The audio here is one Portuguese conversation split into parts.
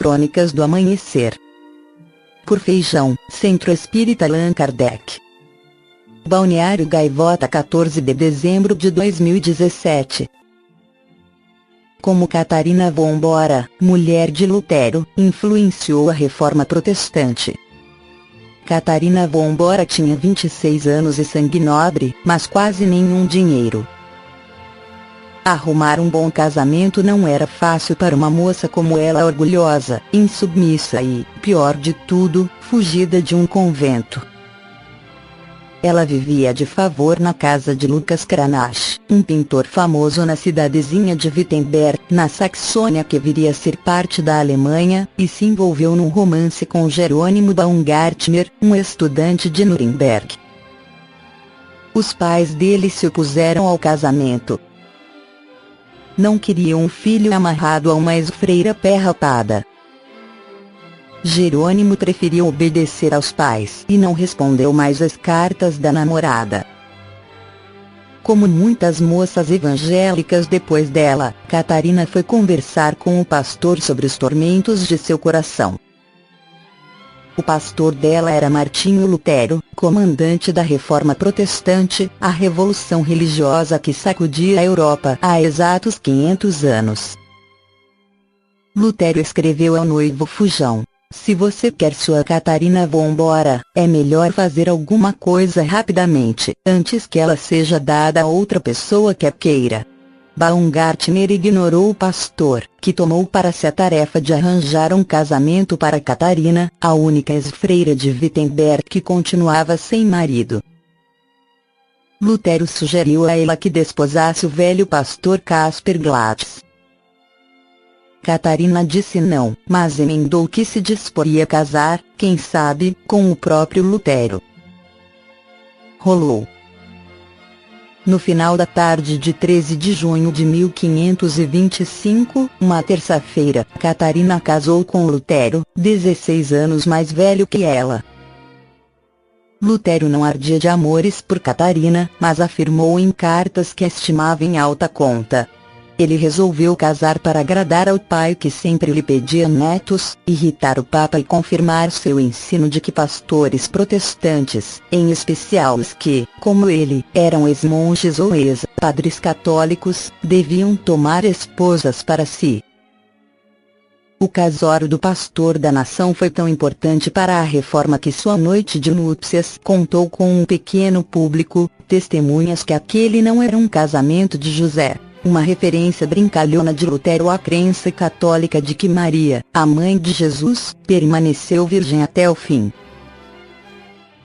Crônicas do Amanhecer. Por Feijão, Centro Espírita Allan Kardec. Balneário Gaivota, 14 de dezembro de 2017. Como Catarina Vambora, mulher de Lutero, influenciou a Reforma Protestante. Catarina Vambora tinha 26 anos e sangue nobre, mas quase nenhum dinheiro. Arrumar um bom casamento não era fácil para uma moça como ela, orgulhosa, insubmissa e, pior de tudo, fugida de um convento. Ela vivia de favor na casa de Lucas Cranach, um pintor famoso na cidadezinha de Wittenberg, na Saxônia, que viria a ser parte da Alemanha, e se envolveu num romance com Jerônimo Baumgartner, um estudante de Nuremberg. Os pais dele se opuseram ao casamento. Não queriam um filho amarrado a uma ex-freira pé rapada. Jerônimo preferiu obedecer aos pais e não respondeu mais às cartas da namorada. Como muitas moças evangélicas depois dela, Catarina foi conversar com o pastor sobre os tormentos de seu coração. O pastor dela era Martinho Lutero, comandante da Reforma Protestante, a revolução religiosa que sacudia a Europa há exatos 500 anos. Lutero escreveu ao noivo Fujão: "Se você quer sua Catarina Vambora, é melhor fazer alguma coisa rapidamente, antes que ela seja dada a outra pessoa que a queira." Baumgartner ignorou o pastor, que tomou para si a tarefa de arranjar um casamento para Catarina, a única ex-freira de Wittenberg que continuava sem marido. Lutero sugeriu a ela que desposasse o velho pastor Caspar Glatz. Catarina disse não, mas emendou que se disporia a casar, quem sabe, com o próprio Lutero. Rolou. No final da tarde de 13 de junho de 1525, uma terça-feira, Catarina casou com Lutero, 16 anos mais velho que ela. Lutero não ardia de amores por Catarina, mas afirmou em cartas que a estimava em alta conta. Ele resolveu casar para agradar ao pai, que sempre lhe pedia netos, irritar o Papa e confirmar seu ensino de que pastores protestantes, em especial os que, como ele, eram ex-monges ou ex-padres católicos, deviam tomar esposas para si. O casório do pastor da nação foi tão importante para a reforma que sua noite de núpcias contou com um pequeno público, testemunhas que aquele não era um casamento de José. Uma referência brincalhona de Lutero à crença católica de que Maria, a mãe de Jesus, permaneceu virgem até o fim.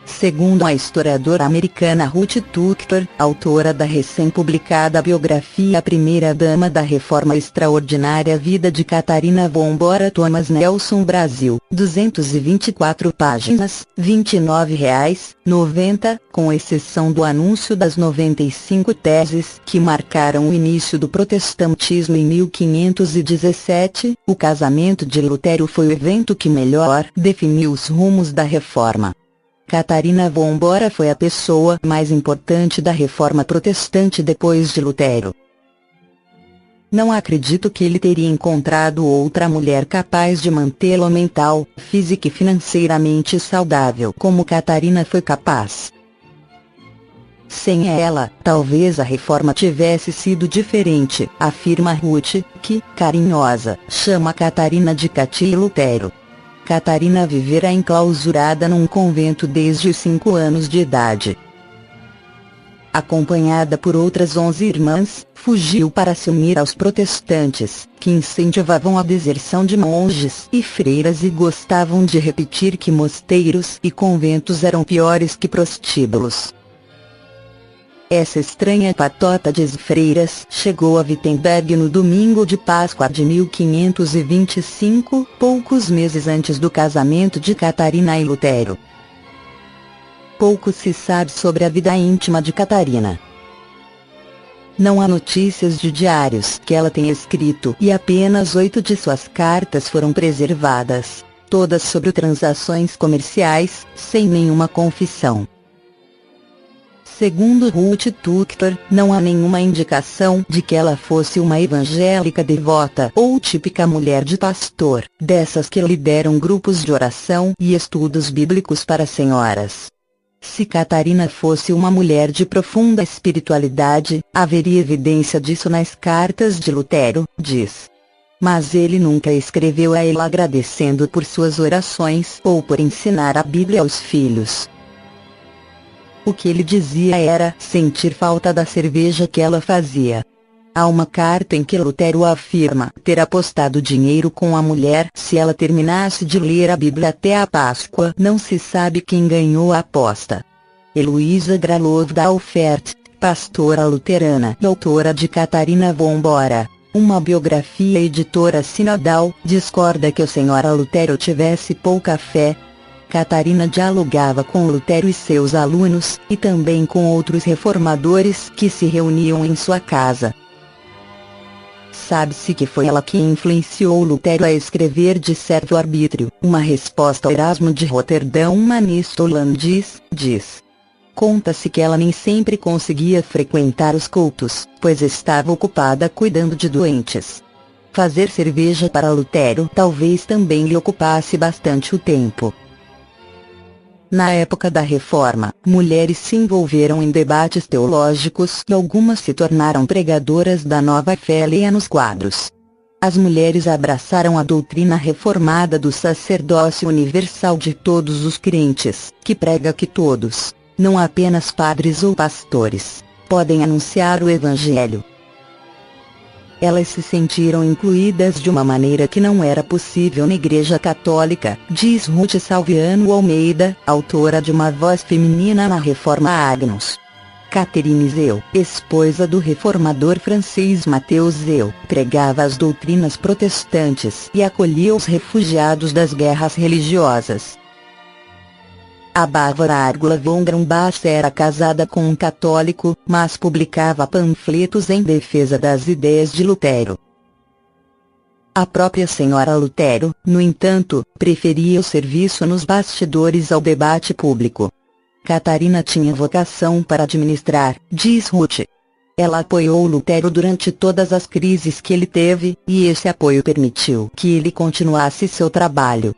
Segundo a historiadora americana Ruth Tucker, autora da recém-publicada biografia A Primeira-Dama da Reforma Extraordinária Vida de Catarina Vambora, Thomas Nelson, Brasil, 224 páginas, R$ 29,90, com exceção do anúncio das 95 teses que marcaram o início do protestantismo em 1517, o casamento de Lutero foi o evento que melhor definiu os rumos da reforma. Catarina Vambora foi a pessoa mais importante da Reforma Protestante depois de Lutero. Não acredito que ele teria encontrado outra mulher capaz de mantê-lo mental, física e financeiramente saudável como Catarina foi capaz. Sem ela, talvez a reforma tivesse sido diferente, afirma Ruth, que, carinhosa, chama Catarina de Cati Lutero. Catarina vivera enclausurada num convento desde os 5 anos de idade. Acompanhada por outras 11 irmãs, fugiu para se unir aos protestantes, que incentivavam a deserção de monges e freiras e gostavam de repetir que mosteiros e conventos eram piores que prostíbulos. Essa estranha patota de ex-freiras chegou a Wittenberg no domingo de Páscoa de 1525, poucos meses antes do casamento de Catarina e Lutero. Pouco se sabe sobre a vida íntima de Catarina. Não há notícias de diários que ela tenha escrito e apenas 8 de suas cartas foram preservadas, todas sobre transações comerciais, sem nenhuma confissão. Segundo Ruth Tucker, não há nenhuma indicação de que ela fosse uma evangélica devota ou típica mulher de pastor, dessas que lideram grupos de oração e estudos bíblicos para senhoras. Se Catarina fosse uma mulher de profunda espiritualidade, haveria evidência disso nas cartas de Lutero, diz. Mas ele nunca escreveu a ela agradecendo por suas orações ou por ensinar a Bíblia aos filhos. O que ele dizia era sentir falta da cerveja que ela fazia. Há uma carta em que Lutero afirma ter apostado dinheiro com a mulher se ela terminasse de ler a Bíblia até a Páscoa. Não se sabe quem ganhou a aposta. Heloísa Gralov Dalfert, pastora luterana e autora de Catarina von Bora, uma biografia editora sinodal, discorda que a senhora Lutero tivesse pouca fé. Catarina dialogava com Lutero e seus alunos, e também com outros reformadores que se reuniam em sua casa. Sabe-se que foi ela que influenciou Lutero a escrever De Certo Arbítrio, uma resposta ao Erasmo de Roterdão humanista holandês, diz. Conta-se que ela nem sempre conseguia frequentar os cultos, pois estava ocupada cuidando de doentes. Fazer cerveja para Lutero talvez também lhe ocupasse bastante o tempo. Na época da Reforma, mulheres se envolveram em debates teológicos e algumas se tornaram pregadoras da nova fé. Leia nos quadros. As mulheres abraçaram a doutrina reformada do sacerdócio universal de todos os crentes, que prega que todos, não apenas padres ou pastores, podem anunciar o Evangelho. Elas se sentiram incluídas de uma maneira que não era possível na Igreja Católica, diz Ruth Salviano Almeida, autora de Uma Voz Feminina na Reforma Agnus. Catherine Zeu, esposa do reformador francês Mateus Zeu, pregava as doutrinas protestantes e acolhia os refugiados das guerras religiosas. A Bárbara Árgula von Grumbach era casada com um católico, mas publicava panfletos em defesa das ideias de Lutero. A própria senhora Lutero, no entanto, preferia o serviço nos bastidores ao debate público. Catarina tinha vocação para administrar, diz Ruth. Ela apoiou Lutero durante todas as crises que ele teve, e esse apoio permitiu que ele continuasse seu trabalho.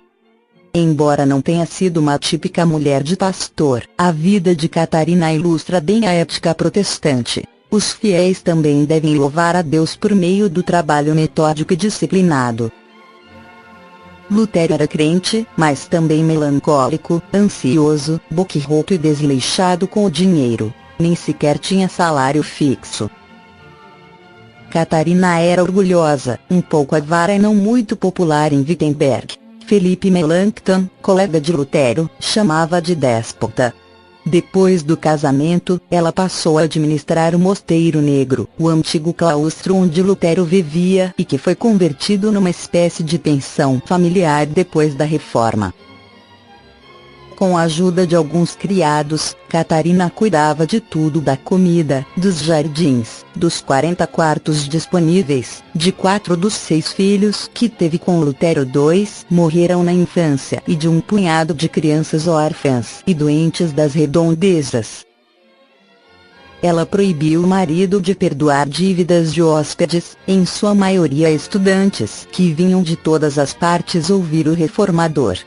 Embora não tenha sido uma típica mulher de pastor, a vida de Catarina ilustra bem a ética protestante. Os fiéis também devem louvar a Deus por meio do trabalho metódico e disciplinado. Lutero era crente, mas também melancólico, ansioso, boquirroto e desleixado com o dinheiro. Nem sequer tinha salário fixo. Catarina era orgulhosa, um pouco avara e não muito popular em Wittenberg. Felipe Melanchthon, colega de Lutero, chamava de déspota. Depois do casamento, ela passou a administrar o Mosteiro Negro, o antigo claustro onde Lutero vivia e que foi convertido numa espécie de pensão familiar depois da Reforma. Com a ajuda de alguns criados, Catarina cuidava de tudo, da comida, dos jardins, dos 40 quartos disponíveis. De 4 dos 6 filhos que teve com Lutero, 2 morreram na infância, e de um punhado de crianças órfãs e doentes das redondezas. Ela proibiu o marido de perdoar dívidas de hóspedes, em sua maioria estudantes, que vinham de todas as partes ouvir o reformador.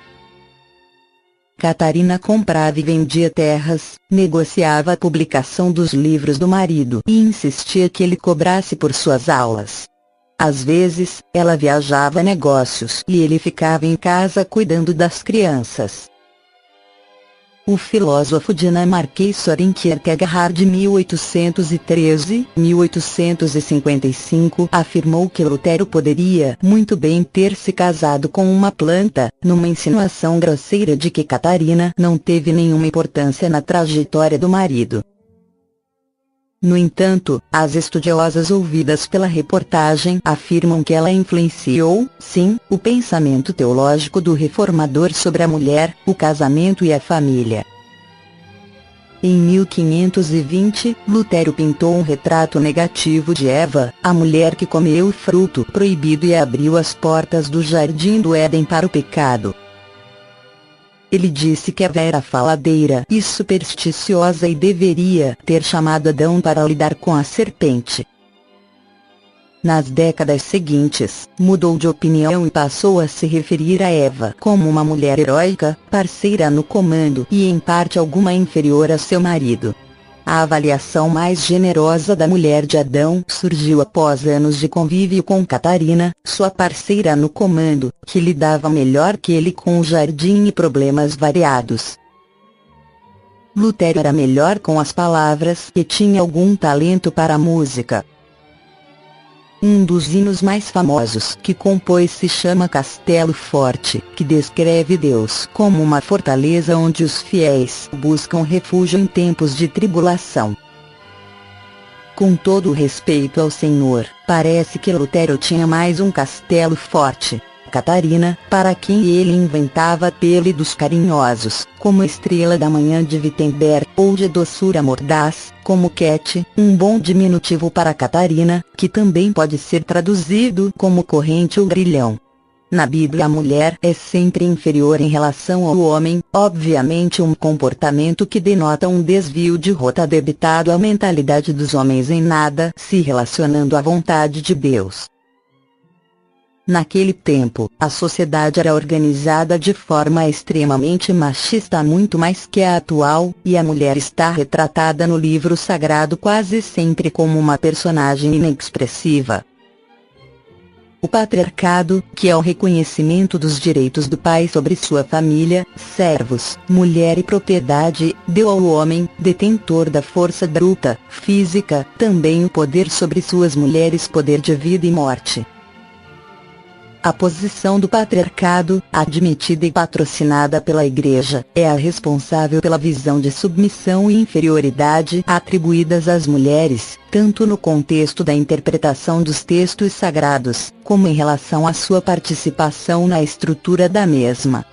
Catarina comprava e vendia terras, negociava a publicação dos livros do marido e insistia que ele cobrasse por suas aulas. Às vezes, ela viajava a negócios e ele ficava em casa cuidando das crianças. O filósofo dinamarquês Søren Kierkegaard, de 1813-1855, afirmou que Lutero poderia muito bem ter se casado com uma planta, numa insinuação grosseira de que Catarina não teve nenhuma importância na trajetória do marido. No entanto, as estudiosas ouvidas pela reportagem afirmam que ela influenciou, sim, o pensamento teológico do reformador sobre a mulher, o casamento e a família. Em 1520, Lutero pintou um retrato negativo de Eva, a mulher que comeu o fruto proibido e abriu as portas do jardim do Éden para o pecado. Ele disse que Eva era faladeira e supersticiosa e deveria ter chamado Adão para lidar com a serpente. Nas décadas seguintes, mudou de opinião e passou a se referir a Eva como uma mulher heróica, parceira no comando e em parte alguma inferior a seu marido. A avaliação mais generosa da mulher de Adão surgiu após anos de convívio com Catarina, sua parceira no comando, que lidava melhor que ele com o jardim e problemas variados. Lutero era melhor com as palavras e tinha algum talento para a música. Um dos hinos mais famosos que compôs se chama Castelo Forte, que descreve Deus como uma fortaleza onde os fiéis buscam refúgio em tempos de tribulação. Com todo o respeito ao Senhor, parece que Lutero tinha mais um castelo forte. Catarina, para quem ele inventava apelidos carinhosos, como Estrela da Manhã de Wittenberg, ou de doçura mordaz, como Cat, um bom diminutivo para Catarina, que também pode ser traduzido como corrente ou grilhão. Na Bíblia a mulher é sempre inferior em relação ao homem, obviamente um comportamento que denota um desvio de rota debitado à mentalidade dos homens em nada se relacionando à vontade de Deus. Naquele tempo, a sociedade era organizada de forma extremamente machista, muito mais que a atual, e a mulher está retratada no livro sagrado quase sempre como uma personagem inexpressiva. O patriarcado, que é o reconhecimento dos direitos do pai sobre sua família, servos, mulher e propriedade, deu ao homem, detentor da força bruta, física, também o poder sobre suas mulheres, poder de vida e morte. A posição do patriarcado, admitida e patrocinada pela Igreja, é a responsável pela visão de submissão e inferioridade atribuídas às mulheres, tanto no contexto da interpretação dos textos sagrados, como em relação à sua participação na estrutura da mesma.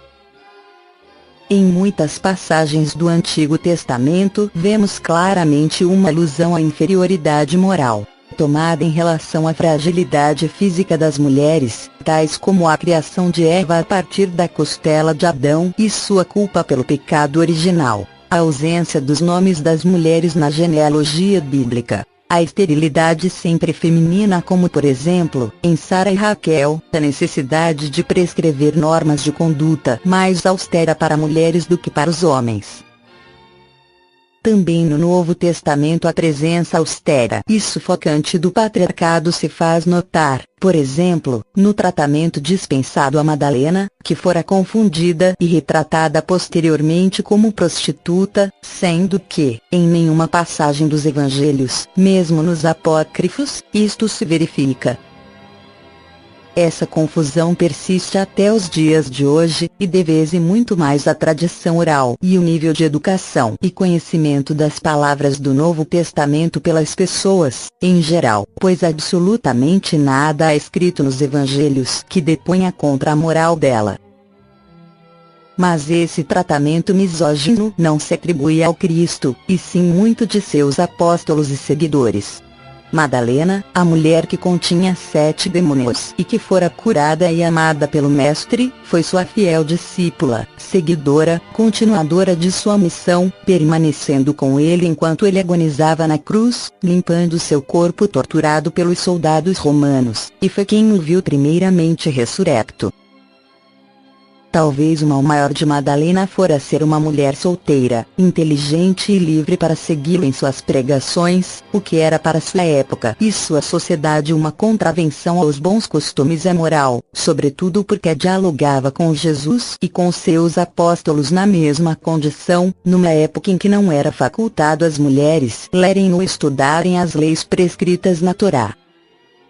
Em muitas passagens do Antigo Testamento vemos claramente uma alusão à inferioridade moral, tomada em relação à fragilidade física das mulheres, tais como a criação de Eva a partir da costela de Adão e sua culpa pelo pecado original, a ausência dos nomes das mulheres na genealogia bíblica, a esterilidade sempre feminina, como por exemplo, em Sara e Raquel, a necessidade de prescrever normas de conduta mais austera para mulheres do que para os homens. Também no Novo Testamento a presença austera e sufocante do patriarcado se faz notar, por exemplo, no tratamento dispensado a Madalena, que fora confundida e retratada posteriormente como prostituta, sendo que, em nenhuma passagem dos evangelhos, mesmo nos apócrifos, isto se verifica. Essa confusão persiste até os dias de hoje, e deve-se muito mais à tradição oral e o nível de educação e conhecimento das palavras do Novo Testamento pelas pessoas, em geral, pois absolutamente nada há escrito nos evangelhos que deponha contra a moral dela. Mas esse tratamento misógino não se atribui ao Cristo, e sim muito de seus apóstolos e seguidores. Madalena, a mulher que continha 7 demônios e que fora curada e amada pelo Mestre, foi sua fiel discípula, seguidora, continuadora de sua missão, permanecendo com ele enquanto ele agonizava na cruz, limpando seu corpo torturado pelos soldados romanos, e foi quem o viu primeiramente ressurrecto. Talvez o mal maior de Madalena fora ser uma mulher solteira, inteligente e livre para segui-lo em suas pregações, o que era para sua época e sua sociedade uma contravenção aos bons costumes e moral, sobretudo porque dialogava com Jesus e com seus apóstolos na mesma condição, numa época em que não era facultado às mulheres lerem ou estudarem as leis prescritas na Torá.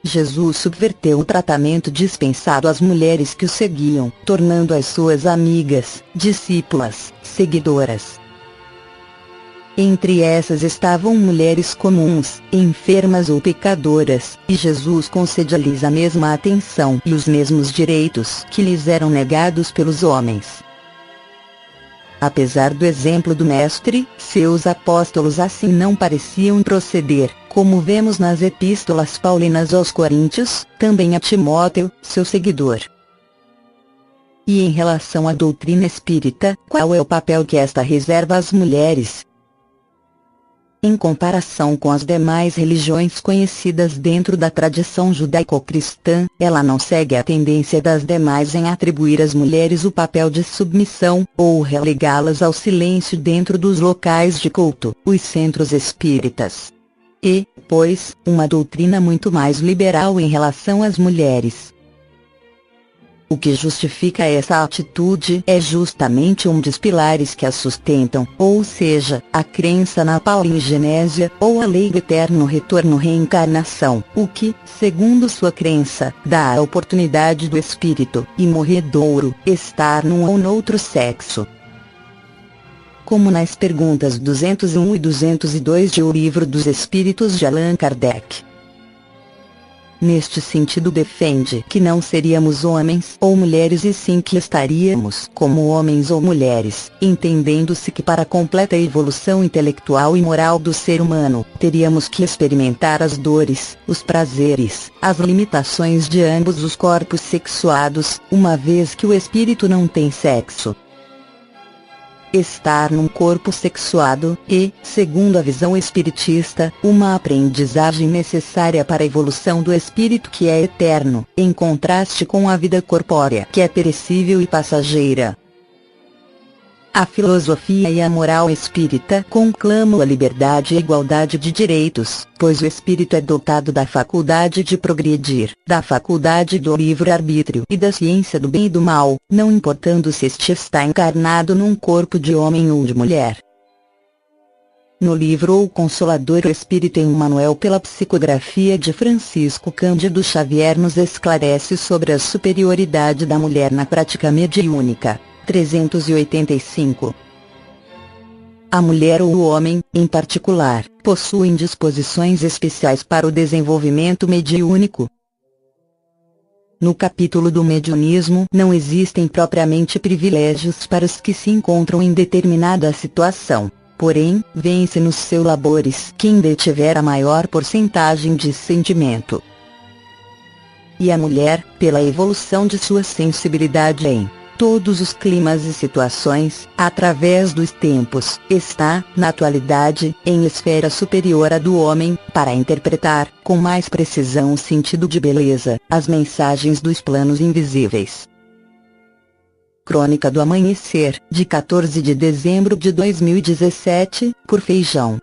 Jesus subverteu o tratamento dispensado às mulheres que o seguiam, tornando-as suas amigas, discípulas, seguidoras. Entre essas estavam mulheres comuns, enfermas ou pecadoras, e Jesus concedia-lhes a mesma atenção e os mesmos direitos que lhes eram negados pelos homens. Apesar do exemplo do Mestre, seus apóstolos assim não pareciam proceder, como vemos nas epístolas paulinas aos Coríntios, também a Timóteo, seu seguidor. E em relação à doutrina espírita, qual é o papel que esta reserva às mulheres? Em comparação com as demais religiões conhecidas dentro da tradição judaico-cristã, ela não segue a tendência das demais em atribuir às mulheres o papel de submissão, ou relegá-las ao silêncio dentro dos locais de culto, os centros espíritas. E, pois, uma doutrina muito mais liberal em relação às mulheres. O que justifica essa atitude é justamente um dos pilares que a sustentam, ou seja, a crença na palingenésia, ou a lei do eterno retorno-reencarnação, o que, segundo sua crença, dá a oportunidade do espírito, imorredouro, estar num ou noutro sexo. Como nas perguntas 201 e 202 de O Livro dos Espíritos de Allan Kardec. Neste sentido defende que não seríamos homens ou mulheres e sim que estaríamos como homens ou mulheres, entendendo-se que para a completa evolução intelectual e moral do ser humano, teríamos que experimentar as dores, os prazeres, as limitações de ambos os corpos sexuados, uma vez que o espírito não tem sexo. Estar num corpo sexuado e, segundo a visão espiritista, uma aprendizagem necessária para a evolução do espírito que é eterno, em contraste com a vida corpórea que é perecível e passageira. A filosofia e a moral espírita conclamam a liberdade e a igualdade de direitos, pois o espírito é dotado da faculdade de progredir, da faculdade do livre-arbítrio e da ciência do bem e do mal, não importando se este está encarnado num corpo de homem ou de mulher. No livro O Consolador, o Espírito em um Manual pela psicografia de Francisco Cândido Xavier nos esclarece sobre a superioridade da mulher na prática mediúnica. 385. A mulher ou o homem, em particular, possuem disposições especiais para o desenvolvimento mediúnico. No capítulo do mediunismo, não existem propriamente privilégios para os que se encontram em determinada situação. Porém, vence nos seus labores quem detiver a maior porcentagem de sentimento. E a mulher, pela evolução de sua sensibilidade em todos os climas e situações, através dos tempos, está, na atualidade, em esfera superior à do homem, para interpretar, com mais precisão o sentido de beleza, as mensagens dos planos invisíveis. Crônica do Amanhecer, de 14 de dezembro de 2017, por Feijão.